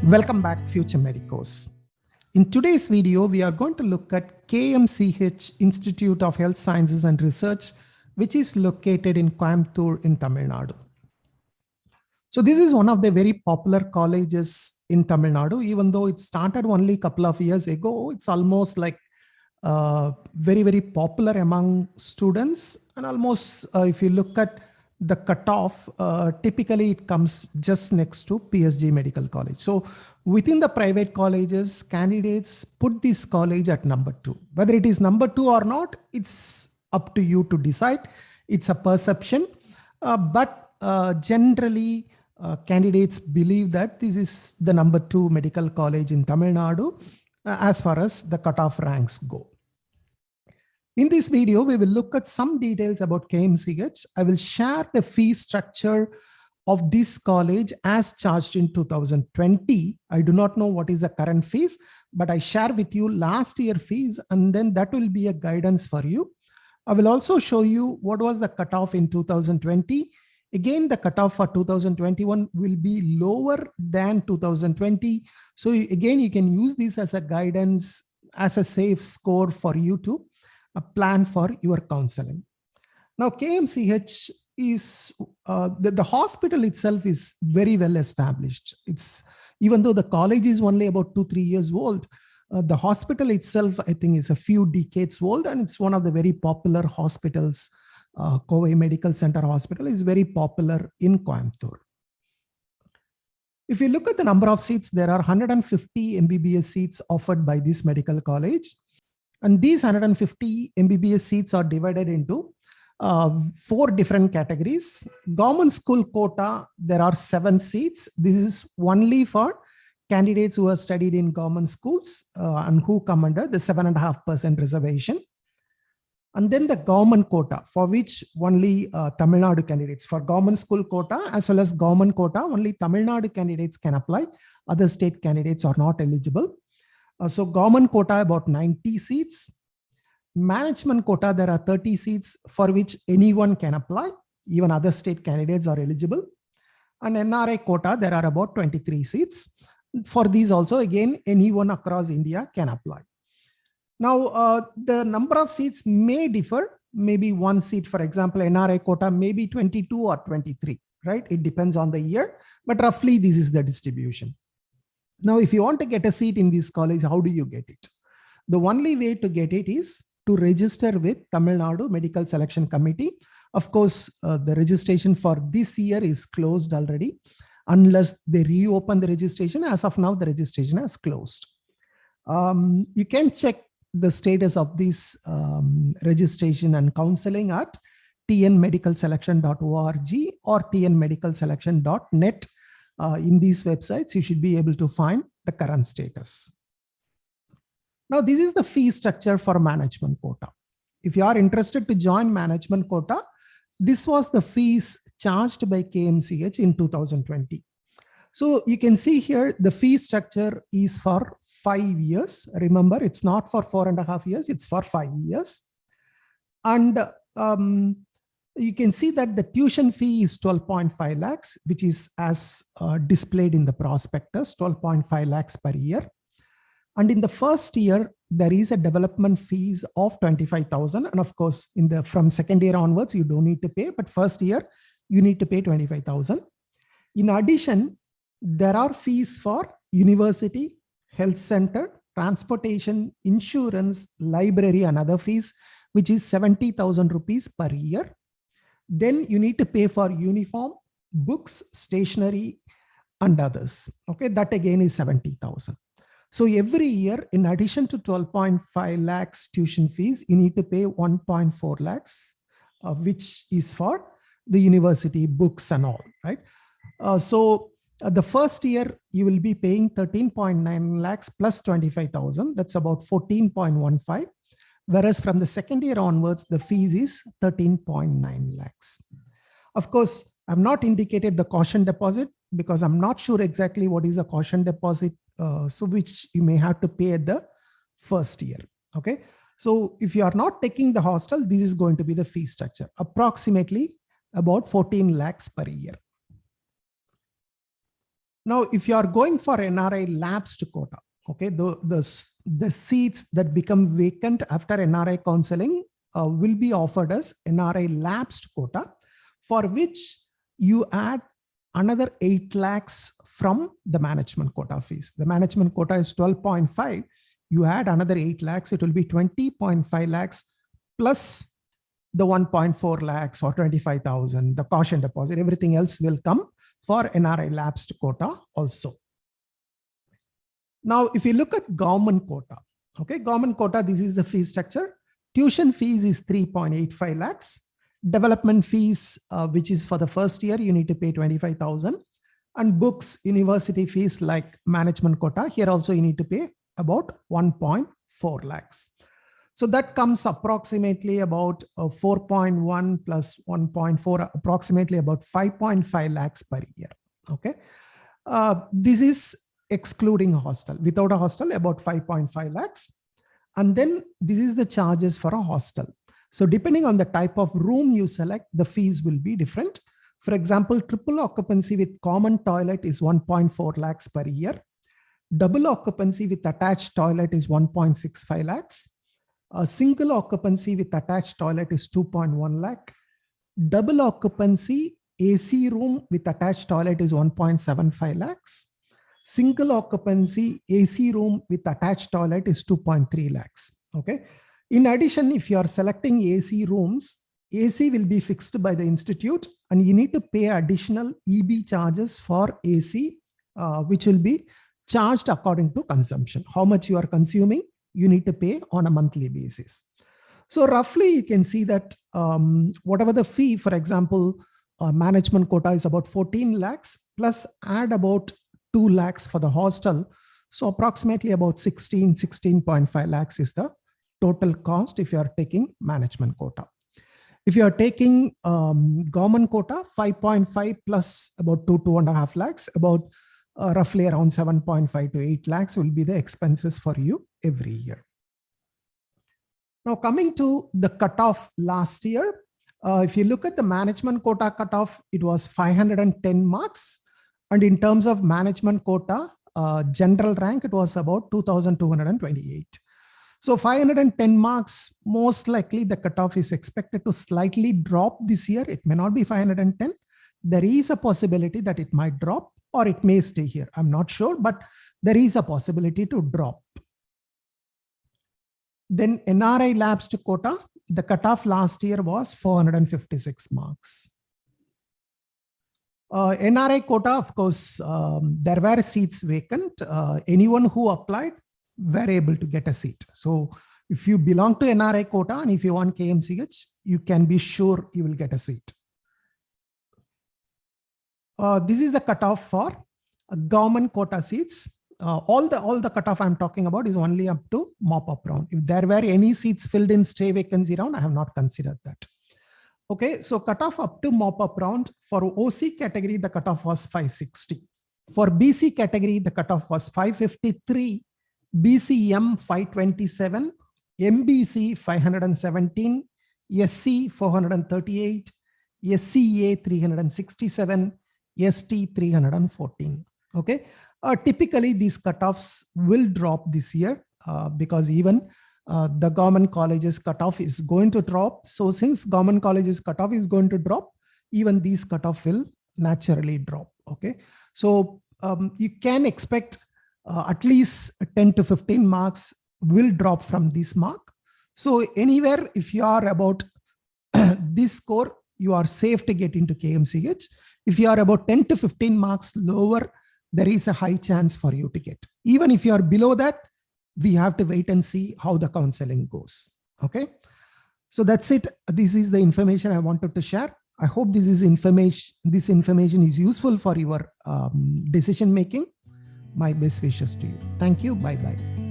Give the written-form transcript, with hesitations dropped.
Welcome back, future medicos. In today's video, we are going to look at KMCH Institute of Health Sciences and Research, which is located in Coimbatore in Tamil Nadu. So this is one of the very popular colleges in Tamil Nadu. Even though it started only a couple of years ago, it's almost like very, very popular among students. And almost if you look at the cutoff, typically it comes just next to PSG Medical College. So within the private colleges, candidates put this college at number 2. Whether it is number 2 or not, it's up to you to decide. It's a perception. But generally, candidates believe that this is the number 2 medical college in Tamil Nadu as far as the cutoff ranks go. In this video, we will look at some details about KMCH. I will share the fee structure of this college as charged in 2020. I do not know what is the current fees, but I share with you last year fees, and then that will be a guidance for you. I will also show you what was the cutoff in 2020. Again, the cutoff for 2021 will be lower than 2020. So again, you can use this as a guidance, as a safe score for you to plan for your counseling. Now, KMCH is, the hospital itself is very well established. It's, even though the college is only about 2-3 years old, the hospital itself, I think, is a few decades old, and it's one of the very popular hospitals. Kovai Medical Center Hospital is very popular in Coimbatore. If you look at the number of seats, there are 150 MBBS seats offered by this medical college. And these 150 MBBS seats are divided into 4 different categories. Government school quota, there are 7 seats. This is only for candidates who have studied in government schools and who come under the 7.5% reservation. And then the government quota, for which only Tamil Nadu candidates, for government school quota as well as government quota, only Tamil Nadu candidates can apply. Other state candidates are not eligible. So government quota, about 90 seats. Management quota, there are 30 seats for which anyone can apply. Even other state candidates are eligible. And NRI quota, there are about 23 seats. For these also, again, anyone across India can apply. Now, the number of seats may differ. Maybe 1 seat, for example, NRI quota, maybe 22 or 23, right? It depends on the year, but roughly this is the distribution. Now, if you want to get a seat in this college, how do you get it? The only way to get it is to register with Tamil Nadu Medical Selection Committee. Of course, the registration for this year is closed already. Unless they reopen the registration, as of now, the registration has closed. You can check the status of this registration and counseling at tnmedicalselection.org or tnmedicalselection.net. In these websites, you should be able to find the current status. Now, this is the fee structure for management quota. If you are interested to join management quota, this was the fees charged by KMCH in 2020. So you can see here, the fee structure is for 5 years. Remember, it's not for 4.5 years, it's for 5 years. And you can see that the tuition fee is 12.5 lakhs, which is as displayed in the prospectus, 12.5 lakhs per year. And in the first year, there is a development fees of 25,000. And of course, from second year onwards, you don't need to pay, but first year, you need to pay 25,000. In addition, there are fees for university, health center, transportation, insurance, library, and other fees, which is 70,000 rupees per year. Then you need to pay for uniform, books, stationery, and others. Okay, that again is 70,000. So every year, in addition to 12.5 lakhs tuition fees, you need to pay 1.4 lakhs, which is for the university books and all, right? So the first year, you will be paying 13.9 lakhs plus 25,000. That's about 14.15. Whereas from the second year onwards, the fees is 13.9 lakhs. Of course, I've not indicated the caution deposit because I'm not sure exactly what is a caution deposit, so which you may have to pay at the first year. Okay. So if you are not taking the hostel, this is going to be the fee structure, approximately about 14 lakhs per year. Now, if you are going for NRI lapsed quota, okay, the seats that become vacant after NRI counseling will be offered as NRI lapsed quota, for which you add another 8 lakhs from the management quota fees. The management quota is 12.5. You add another 8 lakhs, it will be 20.5 lakhs plus the 1.4 lakhs or 25,000, the caution deposit, everything else will come for NRI lapsed quota also. Now, if you look at government quota, okay, government quota, this is the fee structure. Tuition fees is 3.85 lakhs. Development fees, which is for the first year, you need to pay 25,000. And books, university fees like management quota, here also you need to pay about 1.4 lakhs. So that comes approximately about 4.1 plus 1.4, approximately about 5.5 lakhs per year. Okay. This is excluding hostel. Without a hostel, about 5.5 lakhs. And then this is the charges for a hostel. So depending on the type of room you select, the fees will be different. For example, triple occupancy with common toilet is 1.4 lakhs per year. Double occupancy with attached toilet is 1.65 lakhs. A single occupancy with attached toilet is 2.1 lakh. Double occupancy AC room with attached toilet is 1.75 lakhs. Single occupancy AC room with attached toilet is 2.3 lakhs. Okay. In addition, if you are selecting AC rooms, AC will be fixed by the institute and you need to pay additional EB charges for AC, which will be charged according to consumption. How much you are consuming, you need to pay on a monthly basis. So roughly you can see that whatever the fee, for example, management quota is about 14 lakhs plus add about 2 lakhs for the hostel. So approximately about 16.5 lakhs is the total cost if you are taking management quota. If you are taking government quota, 5.5 plus about 2.5 lakhs, about roughly around 7.5 to 8 lakhs will be the expenses for you every year. Now coming to the cutoff last year, if you look at the management quota cutoff, it was 510 marks. And in terms of management quota, general rank, it was about 2,228. So 510 marks, most likely the cutoff is expected to slightly drop this year. It may not be 510. There is a possibility that it might drop or it may stay here. I'm not sure, but there is a possibility to drop. Then NRI lapsed quota, the cutoff last year was 456 marks. NRI quota, of course, there were seats vacant. Anyone who applied were able to get a seat. So if you belong to NRI quota and if you want KMCH, you can be sure you will get a seat. This is the cutoff for government quota seats. All the cutoff I'm talking about is only up to mop-up round. If there were any seats filled in stray vacancy round, I have not considered that. Okay, so cutoff up to mop-up round. For OC category, the cutoff was 560. For BC category, the cutoff was 553, BCM 527, MBC 517, SC 438, SCA 367, ST 314. Okay, typically these cutoffs will drop this year because even the government colleges cutoff is going to drop. So since government colleges cutoff is going to drop, even these cutoff will naturally drop. Okay, so you can expect at least 10 to 15 marks will drop from this mark. So anywhere, if you are about this score, you are safe to get into KMCH. If you are about 10 to 15 marks lower, there is a high chance for you to get. Even if you are below that, we have to wait and see how the counseling goes. Okay, so that's it. This is the information I wanted to share. I hope this information is useful for your decision making. My best wishes to you. Thank you. Bye bye.